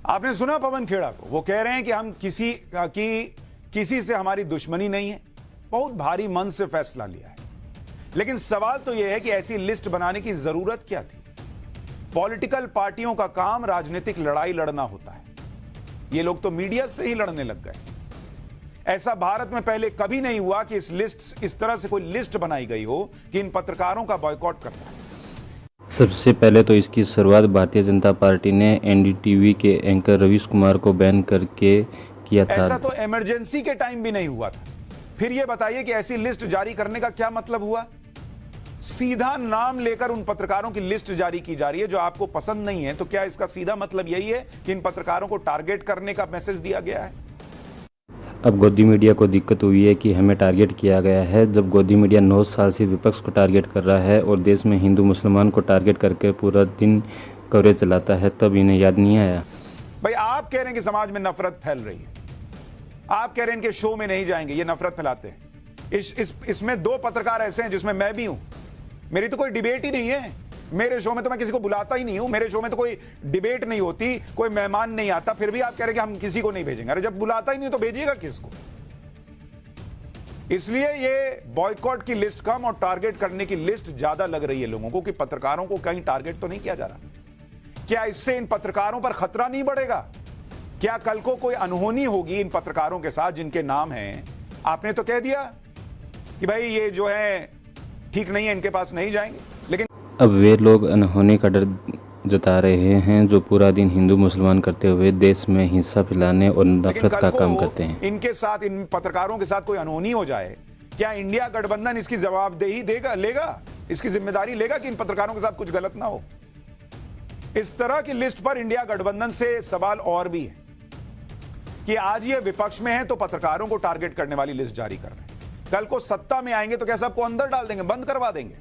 आपने सुना पवन खेड़ा को, वो कह रहे हैं कि हम किसी से हमारी दुश्मनी नहीं है, बहुत भारी मन से फैसला लिया है। लेकिन सवाल तो यह है कि ऐसी लिस्ट बनाने की जरूरत क्या थी? पॉलिटिकल पार्टियों का काम राजनीतिक लड़ाई लड़ना होता है, ये लोग तो मीडिया से ही लड़ने लग गए। ऐसा भारत में पहले कभी नहीं हुआ कि इस तरह से कोई लिस्ट बनाई गई हो कि इन पत्रकारों का बॉयकॉट करना है। सबसे पहले तो इसकी शुरुआत भारतीय जनता पार्टी ने एनडीटीवी के एंकर रवीश कुमार को बैन करके किया था। ऐसा तो इमरजेंसी के टाइम भी नहीं हुआ था। फिर यह बताइए कि ऐसी लिस्ट जारी करने का क्या मतलब हुआ? सीधा नाम लेकर उन पत्रकारों की लिस्ट जारी की जा रही है जो आपको पसंद नहीं है। तो क्या इसका सीधा मतलब यही है कि इन पत्रकारों को टारगेट करने का मैसेज दिया गया है? अब गोदी मीडिया को दिक्कत हुई है कि हमें टारगेट किया गया है। जब गोदी मीडिया 9 साल से विपक्ष को टारगेट कर रहा है और देश में हिंदू मुसलमान को टारगेट करके पूरा दिन कवरेज चलाता है, तब इन्हें याद नहीं आया। भाई, आप कह रहे हैं कि समाज में नफरत फैल रही है, आप कह रहे हैं इनके शो में नहीं जाएंगे, ये नफरत फैलाते हैं। इसमें 2 पत्रकार ऐसे हैं जिसमें मैं भी हूं। मेरी तो कोई डिबेट ही नहीं है। मेरे शो में तो मैं किसी को बुलाता ही नहीं हूं। मेरे शो में तो कोई डिबेट नहीं होती, कोई मेहमान नहीं आता। फिर भी आप कह रहे हैं कि हम किसी को नहीं भेजेंगे। अरे जब बुलाता ही नहीं तो भेजिएगा किसको? इसलिए ये बॉयकॉट की लिस्ट कम और टारगेट करने की लिस्ट ज्यादा लग रही है लोगों को कि पत्रकारों को कहीं टारगेट तो नहीं किया जा रहा। क्या इससे इन पत्रकारों पर खतरा नहीं बढ़ेगा? क्या कल को कोई अनहोनी होगी इन पत्रकारों के साथ जिनके नाम हैं? आपने तो कह दिया कि भाई ये जो है ठीक नहीं है, इनके पास नहीं जाएंगे। लेकिन अब वे लोग अनहोनी का डर जता रहे हैं जो पूरा दिन हिंदू मुसलमान करते हुए देश में हिंसा फैलाने और नफरत का काम करते हैं। इनके साथ, इन पत्रकारों के साथ कोई अनहोनी हो जाए, क्या इंडिया गठबंधन इसकी जवाबदेही लेगा, इसकी जिम्मेदारी लेगा कि इन पत्रकारों के साथ कुछ गलत ना हो? इस तरह की लिस्ट पर इंडिया गठबंधन से सवाल और भी है कि आज ये विपक्ष में है तो पत्रकारों को टारगेट करने वाली लिस्ट जारी कर रहे हैं, कल को सत्ता में आएंगे तो क्या सबको अंदर डाल देंगे, बंद करवा देंगे?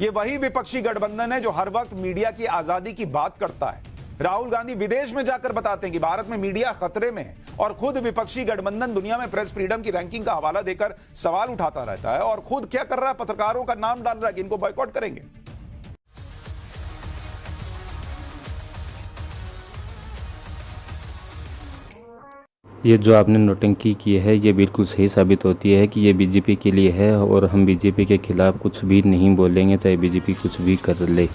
ये वही विपक्षी गठबंधन है जो हर वक्त मीडिया की आजादी की बात करता है। राहुल गांधी विदेश में जाकर बताते हैं कि भारत में मीडिया खतरे में है, और खुद विपक्षी गठबंधन दुनिया में प्रेस फ्रीडम की रैंकिंग का हवाला देकर सवाल उठाता रहता है, और खुद क्या कर रहा है? पत्रकारों का नाम डाल रहा है कि इनको बॉयकॉट करेंगे। ये जो आपने नौटंकी की है ये बिल्कुल सही साबित होती है कि ये बीजेपी के लिए है, और हम बीजेपी के खिलाफ कुछ भी नहीं बोलेंगे चाहे बीजेपी कुछ भी कर ले।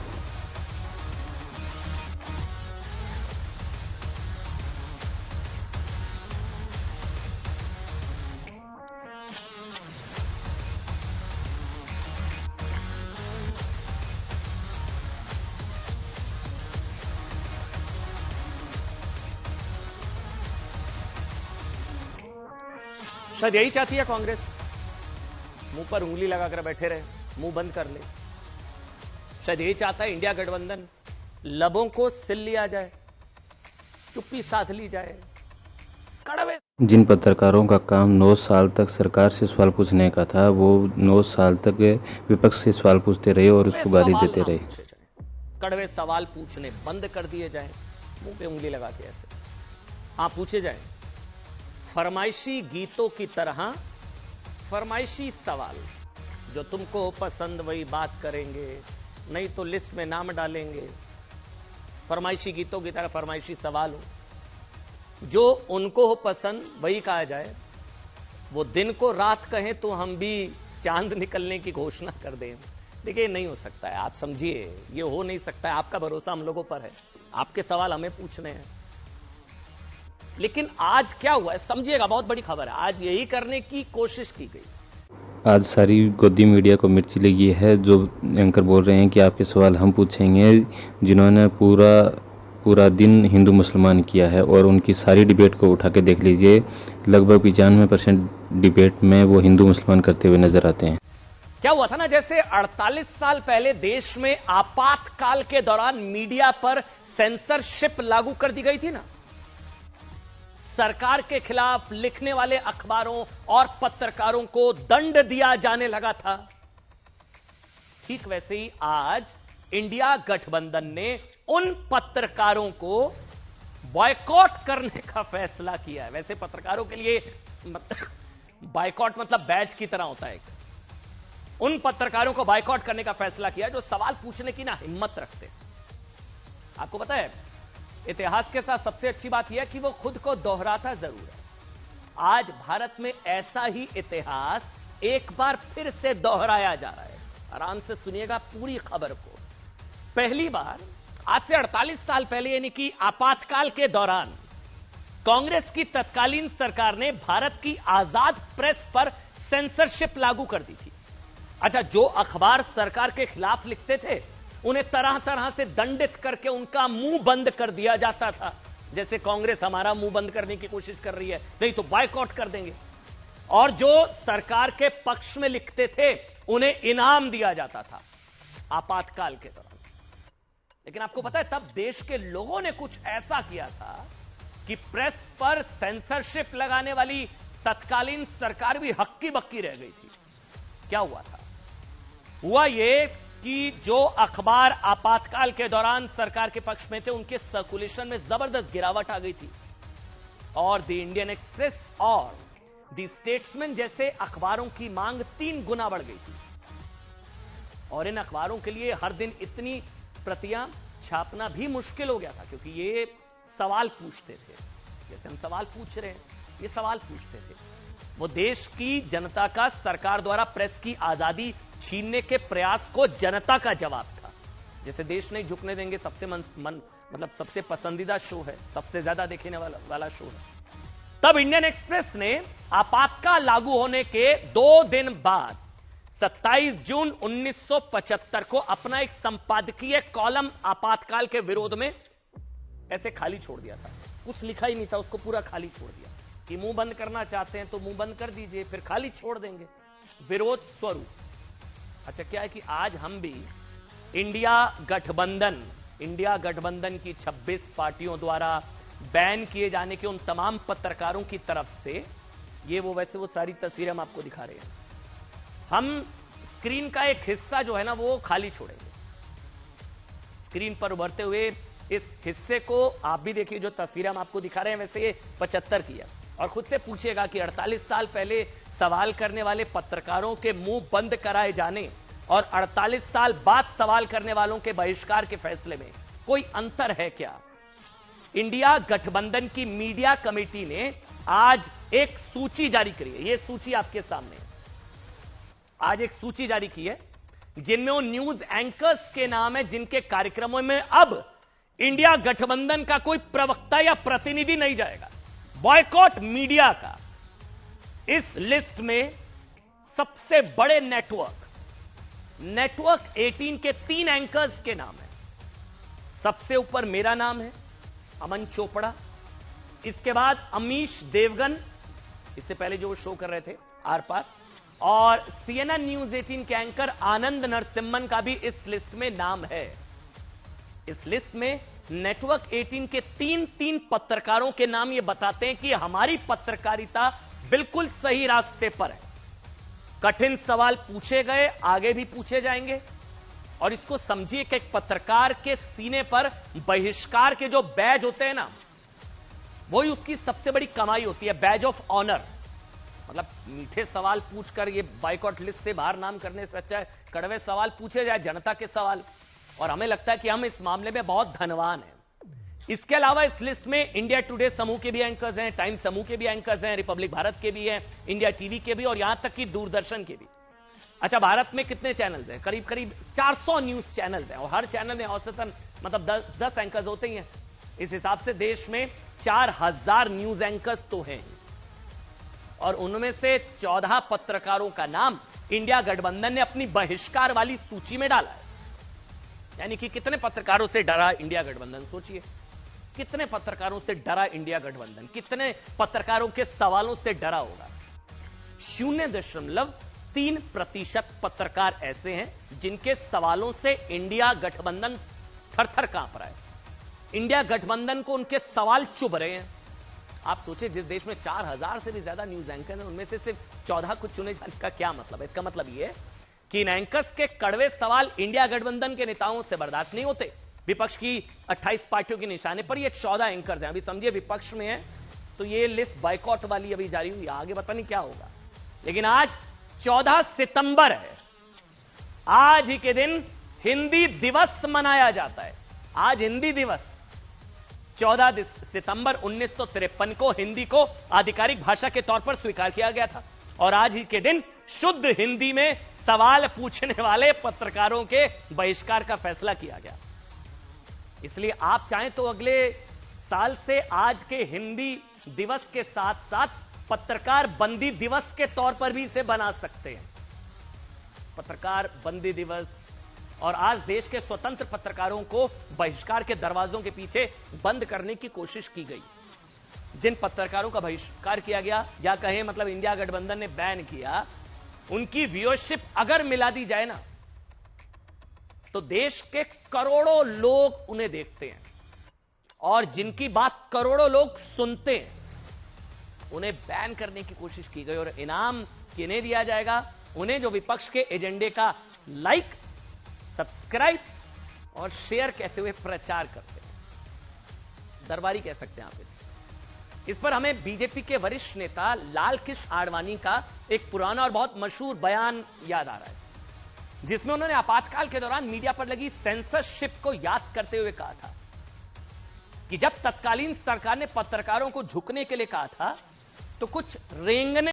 शायद यही चाहती है कांग्रेस, मुंह पर उंगली लगाकर बैठे रहे, मुंह बंद कर ले। शायद यही चाहता है इंडिया गठबंधन लबों को सिल लिया जाए, चुप्पी साध ली जाए। कड़वे जिन पत्रकारों का काम 9 साल तक सरकार से सवाल पूछने का था, वो 9 साल तक विपक्ष से सवाल पूछते रहे और उसको गाली देते रहे। कड़वे सवाल पूछने बंद कर दिए जाए, मुंह पे उंगली लगा के ऐसे हाँ पूछे जाए। फरमाइशी गीतों की तरह फरमाइशी सवाल, जो तुमको पसंद वही बात करेंगे, नहीं तो लिस्ट में नाम डालेंगे। फरमाइशी गीतों की तरह फरमाइशी सवाल हो, जो उनको हो पसंद वही कहा जाए। वो दिन को रात कहें तो हम भी चांद निकलने की घोषणा कर दें। देखिए, नहीं हो सकता है, आप समझिए, ये हो नहीं सकता है। आपका भरोसा हम लोगों पर है, आपके सवाल हमें पूछने हैं। लेकिन आज क्या हुआ है समझिएगा, बहुत बड़ी खबर है। आज यही करने की कोशिश की गई। आज सारी गोदी मीडिया को मिर्ची लगी है, जो एंकर बोल रहे हैं कि आपके सवाल हम पूछेंगे, जिन्होंने पूरा दिन हिंदू मुसलमान किया है। और उनकी सारी डिबेट को उठा के देख लीजिए, लगभग 95% डिबेट में वो हिंदू मुसलमान करते हुए नजर आते हैं। क्या हुआ था ना, जैसे 48 साल पहले देश में आपातकाल के दौरान मीडिया पर सेंसरशिप लागू कर दी गई थी ना, सरकार के खिलाफ लिखने वाले अखबारों और पत्रकारों को दंड दिया जाने लगा था। ठीक वैसे ही आज इंडिया गठबंधन ने उन पत्रकारों को बॉयकॉट करने का फैसला किया है। वैसे पत्रकारों के लिए बॉयकॉट मतलब बैज की तरह होता है। उन पत्रकारों को बॉयकॉट करने का फैसला किया जो सवाल पूछने की ना हिम्मत रखते। आपको पता है इतिहास के साथ सबसे अच्छी बात यह है कि वो खुद को दोहराता जरूर है। आज भारत में ऐसा ही इतिहास एक बार फिर से दोहराया जा रहा है। आराम से सुनिएगा पूरी खबर को। पहली बार आज से 48 साल पहले यानी कि आपातकाल के दौरान कांग्रेस की तत्कालीन सरकार ने भारत की आजाद प्रेस पर सेंसरशिप लागू कर दी थी। अच्छा, जो अखबार सरकार के खिलाफ लिखते थे उन्हें तरह तरह से दंडित करके उनका मुंह बंद कर दिया जाता था। जैसे कांग्रेस हमारा मुंह बंद करने की कोशिश कर रही है, नहीं तो बायकॉट कर देंगे। और जो सरकार के पक्ष में लिखते थे उन्हें इनाम दिया जाता था आपातकाल के दौरान। लेकिन आपको पता है तब देश के लोगों ने कुछ ऐसा किया था कि प्रेस पर सेंसरशिप लगाने वाली तत्कालीन सरकार भी हक्की बक्की रह गई थी। क्या हुआ था? हुआ यह कि जो अखबार आपातकाल के दौरान सरकार के पक्ष में थे उनके सर्कुलेशन में जबरदस्त गिरावट आ गई थी और द इंडियन एक्सप्रेस और द स्टेट्समैन जैसे अखबारों की मांग 3 गुना बढ़ गई थी। और इन अखबारों के लिए हर दिन इतनी प्रतियां छापना भी मुश्किल हो गया था, क्योंकि ये सवाल पूछते थे। जैसे हम सवाल पूछ रहे हैं, ये सवाल पूछते थे। वो देश की जनता का सरकार द्वारा प्रेस की आजादी छीनने के प्रयास को जनता का जवाब था। जैसे देश नहीं झुकने देंगे सबसे मतलब सबसे पसंदीदा शो है, सबसे ज्यादा देखने वाला शो है। तब इंडियन एक्सप्रेस ने आपातकाल लागू होने के 2 दिन बाद 27 जून 1975 को अपना एक संपादकीय कॉलम आपातकाल के विरोध में ऐसे खाली छोड़ दिया था। कुछ लिखा ही नहीं था, उसको पूरा खाली छोड़ दिया कि मुंह बंद करना चाहते हैं तो मुंह बंद कर दीजिए, फिर खाली छोड़ देंगे विरोध स्वरूप। अच्छा, क्या है कि आज हम भी इंडिया गठबंधन की 26 पार्टियों द्वारा बैन किए जाने के उन तमाम पत्रकारों की तरफ से वैसे वो सारी तस्वीरें हम आपको दिखा रहे हैं। हम स्क्रीन का एक हिस्सा जो है ना वो खाली छोड़ेंगे। स्क्रीन पर उभरते हुए इस हिस्से को आप भी देखिए। जो तस्वीरें हम आपको दिखा रहे हैं वैसे ये 75 की है। और खुद से पूछिएगा कि 48 साल पहले सवाल करने वाले पत्रकारों के मुंह बंद कराए जाने और 48 साल बाद सवाल करने वालों के बहिष्कार के फैसले में कोई अंतर है क्या? इंडिया गठबंधन की मीडिया कमेटी ने आज एक सूची जारी करी है। यह सूची आपके सामने है। आज एक सूची जारी की है जिनमें वो न्यूज एंकर्स के नाम है जिनके कार्यक्रमों में अब इंडिया गठबंधन का कोई प्रवक्ता या प्रतिनिधि नहीं जाएगा। बॉयकॉट मीडिया का इस लिस्ट में सबसे बड़े नेटवर्क 18 के 3 एंकर्स के नाम है। सबसे ऊपर मेरा नाम है, अमन चोपड़ा। इसके बाद अमीश देवगन, इससे पहले जो शो कर रहे थे आर पार, और CNN न्यूज 18 के एंकर आनंद नरसिम्हन का भी इस लिस्ट में नाम है। इस लिस्ट में नेटवर्क 18 के 3 पत्रकारों के नाम ये बताते हैं कि हमारी पत्रकारिता बिल्कुल सही रास्ते पर है। कठिन सवाल पूछे गए, आगे भी पूछे जाएंगे। और इसको समझिए कि एक पत्रकार के सीने पर बहिष्कार के जो बैज होते हैं ना, वही उसकी सबसे बड़ी कमाई होती है, बैज ऑफ ऑनर। मतलब मीठे सवाल पूछकर ये बाइकॉट लिस्ट से बाहर नाम करने से अच्छा है कड़वे सवाल पूछे जाए, जनता के सवाल। और हमें लगता है कि हम इस मामले में बहुत धनवान हैं। इसके अलावा इस लिस्ट में इंडिया टुडे समूह के भी एंकर्स हैं, टाइम्स समूह के भी एंकर्स हैं, रिपब्लिक भारत के भी हैं, इंडिया टीवी के भी, और यहां तक कि दूरदर्शन के भी। अच्छा, भारत में कितने चैनल्स हैं? करीब 400 न्यूज चैनल्स हैं और हर चैनल में औसतन मतलब 10 एंकर्स होते ही हैं। इस हिसाब से देश में 4000 न्यूज एंकर्स तो हैं और उनमें से 14 पत्रकारों का नाम इंडिया गठबंधन ने अपनी बहिष्कार वाली सूची में डाला है। यानी कि कितने पत्रकारों से डरा इंडिया गठबंधन? सोचिए, कितने पत्रकारों से डरा इंडिया गठबंधन, कितने पत्रकारों के सवालों से डरा होगा? 0.3% पत्रकार ऐसे हैं जिनके सवालों से इंडिया गठबंधन थर-थर कांप रहा है। इंडिया गठबंधन को उनके सवाल चुभ रहे हैं। आप सोचिए, जिस देश में 4000 से भी ज्यादा न्यूज एंकर हैं, उनमें से सिर्फ 14 को चुने जाने का क्या मतलब है? इसका मतलब यह है कि इन एंकर्स के कड़वे सवाल इंडिया गठबंधन के नेताओं से बर्दाश्त नहीं होते। विपक्ष की 28 पार्टियों के निशाने पर ये 14 एंकर्स हैं। अभी समझिए विपक्ष में है तो ये लिस्ट बाइकॉट वाली अभी जारी हुई, आगे पता नहीं क्या होगा। लेकिन आज 14 सितंबर है, आज ही के दिन हिंदी दिवस मनाया जाता है। आज हिंदी दिवस, 14 सितंबर 1953 को हिंदी को आधिकारिक भाषा के तौर पर स्वीकार किया गया था और आज ही के दिन शुद्ध हिंदी में सवाल पूछने वाले पत्रकारों के बहिष्कार का फैसला किया गया। इसलिए आप चाहें तो अगले साल से आज के हिंदी दिवस के साथ साथ पत्रकार बंदी दिवस के तौर पर भी इसे बना सकते हैं। पत्रकार बंदी दिवस, और आज देश के स्वतंत्र पत्रकारों को बहिष्कार के दरवाजों के पीछे बंद करने की कोशिश की गई। जिन पत्रकारों का बहिष्कार किया गया, या कहें मतलब इंडिया गठबंधन ने बैन किया, उनकी व्यूअरशिप अगर मिला दी जाए ना, तो देश के करोड़ों लोग उन्हें देखते हैं और जिनकी बात करोड़ों लोग सुनते हैं, उन्हें बैन करने की कोशिश की गई। और इनाम किन्हें दिया जाएगा? उन्हें जो विपक्ष के एजेंडे का लाइक, सब्सक्राइब और शेयर कहते हुए प्रचार करते हैं। दरबारी कह सकते हैं आप इस पर हमें बीजेपी के वरिष्ठ नेता लाल कृष्ण आडवाणी का एक पुराना और बहुत मशहूर बयान याद आ रहा है, जिसमें उन्होंने आपातकाल के दौरान मीडिया पर लगी सेंसरशिप को याद करते हुए कहा था कि जब तत्कालीन सरकार ने पत्रकारों को झुकने के लिए कहा था, तो कुछ रेंगने